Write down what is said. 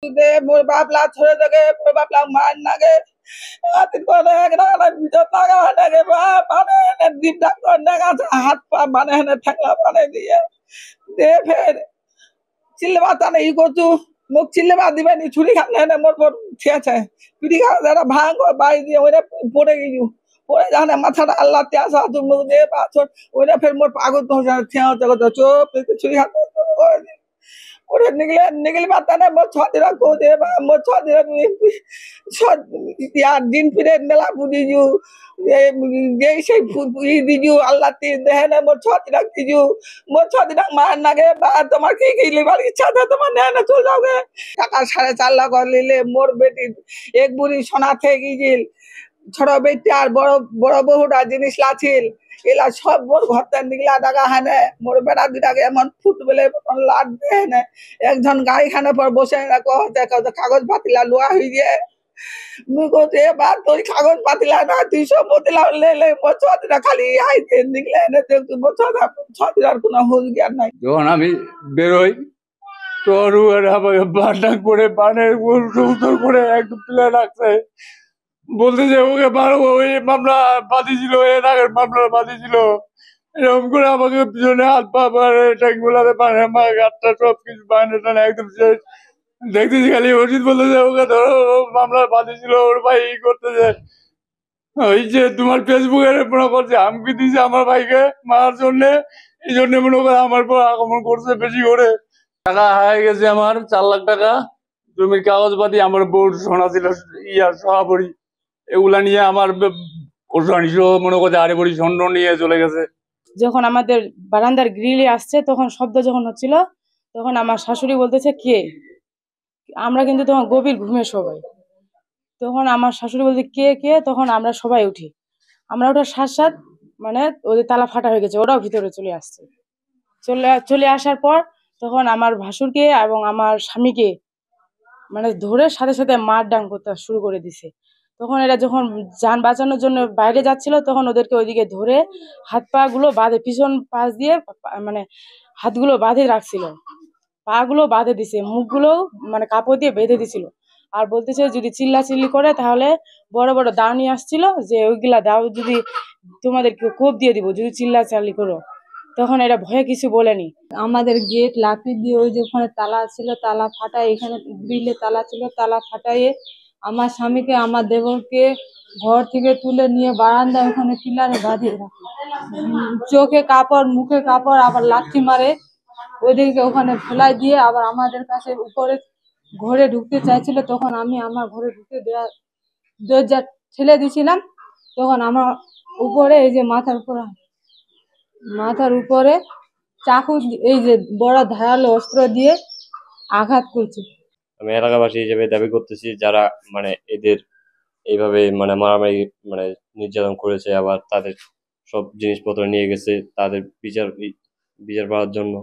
मोर बापला छोड़े दगे मोर बापला मार नागे आतिन को ना बिजत नागा नागे बाने दीप डाक नागा हाथ पा बाने ने ठकला बाने दिए दे फिर चिल्लबाता नहीं को तू मुख चिल्लबा दिबे नी छुरी खाने ने मोर मोर ঠিয়া আছে পিডি খা যারা ভাঙ বাই দিয়ে ওরে পড়ে গিয়ে পড়ে জানে মাথাটা আল্লাহ তে আসা তুমি মুখ দিয়ে পাছর ওরে ফের মোর পাগল তো ঠিয়া তো চুপ ছুরি হাতে ওরে নিগলে নিগলে বাতানে মো ছদিরা কো দে বা মো ছদিরা ইয়ার দিন ফিরে মেলা বুঝি যু যে সেই ই দিজু আল্লাহ তে দেহনে মো ছদিরা দিজু মো ছদিরা মার নাগে বা তোমার কি কি লিবার ইচ্ছা था তোমার নেনে চল যাওগে টাকা 4.5 লাখ লিলে মোর বেটি এক বুড়ি সোনা থেকে গিল ছোট বেটি আর বড় বড় বহুটা জিনিস লাছিল এলা সব মোর ঘরতে নিগলা টাকা হানে মোর বেটা দুটাকে এমন ফুটবলে লাট দেয় না একজন গাড়িখানে পর বসে কাগজ পাতিলা লোয়া হয়ে গিয়ে মুই কোতে বা তুই কাগজ পাতিলা না তুই সব পাতিলা লে মছাদিরা খালি আইতে নিগলে না তুই মছাদিরার কোনো হুঁশ জ্ঞান নাই যখন আমি বেরোই তোর আমাকে বাটা করে বানের উত্তর করে একদম তুলে রাখছে বলতে যে ওকে বারো ওই মামলা বাঁধিয়েছিল এর আগের মামলা বাঁধিয়েছিল এরকম করে আমাকে পিছনে হাত পা ট্যাঙ্ক গুলাতে পারে আমার গাছটা সব কিছু বানিয়ে টানে একদম শেষ দেখতেছি খালি অজিত বলতে যে ওকে ধরো মামলা বাঁধিয়েছিল ওর ভাই ই করতেছে ওই যে তোমার ফেসবুকে মনে করছে আমি দিয়েছে আমার ভাইকে মারার জন্য এই জন্য মনে করে আমার পর আক্রমণ করছে বেশি করে টাকা হারিয়ে গেছে আমার 4 লাখ টাকা জমির কাগজপাতি আমার বউর সোনা ছিল ইয়ার সভাপতি এগুলা নিয়ে আমার মনে করছে আরে বড়ি স্বর্ণ নিয়ে চলে গেছে। যখন আমাদের বারান্দার গ্রিলে আসছে তখন শব্দ যখন হচ্ছিল তখন আমার শাশুড়ি বলতেছে কে আমরা কিন্তু তখন গভীর ঘুমে সবাই তখন আমার শাশুড়ি বলছে কে কে তখন আমরা সবাই উঠি আমরা ওঠার সাথে সাথে মানে ওদের তালা ফাটা হয়ে গেছে ওরাও ভিতরে চলে আসছে চলে আসার পর তখন আমার ভাসুরকে এবং আমার স্বামীকে মানে ধরে সাথে সাথে মার ডাং করতে শুরু করে দিছে তখন এরা যখন যান বাঁচানোর জন্য বাইরে যাচ্ছিল তখন ওদেরকে ওইদিকে ধরে হাত পা গুলো বাঁধে পিছন পাশ দিয়ে মানে হাতগুলো বাঁধে রাখছিল পা গুলো বাঁধে দিছে মুখগুলো মানে কাপড় দিয়ে বেঁধে দিছিল আর বলতেছে যদি চিল্লাচিল্লি করে তাহলে বড় বড় দাও নিয়ে আসছিল যে ওইগুলা দাও যদি তোমাদেরকে কোপ দিয়ে দিব যদি চিল্লাচাল্লি করো তখন এরা ভয়ে কিছু বলেনি আমাদের গেট লাফি দিয়ে ওই যে ওখানে তালা ছিল তালা ফাটাই এখানে গ্রিলে তালা ছিল তালা ফাটাইয়ে আমার স্বামীকে আমার দেবরকে ঘর থেকে তুলে নিয়ে বারান্দা ওখানে পিলারে বাঁধিয়ে রাখে চোখে কাপড় মুখে কাপড় আবার লাঠি মারে ওইদিকে ওখানে ফেলাই দিয়ে আবার আমাদের কাছে উপরে ঘরে ঢুকতে চাইছিল তখন আমি আমার ঘরে ঢুকতে দরজা ঠেলে দিয়েছিলাম তখন আমার উপরে এই যে মাথার উপরে চাকু এই যে বড় ধারালো অস্ত্র দিয়ে আঘাত করছে। আমি এলাকাবাসী হিসেবে দাবি করতেছি যারা মানে এদের এইভাবে মানে মারামারি মানে নির্যাতন করেছে আবার তাদের সব জিনিসপত্র নিয়ে গেছে তাদের বিচার পাওয়ার জন্য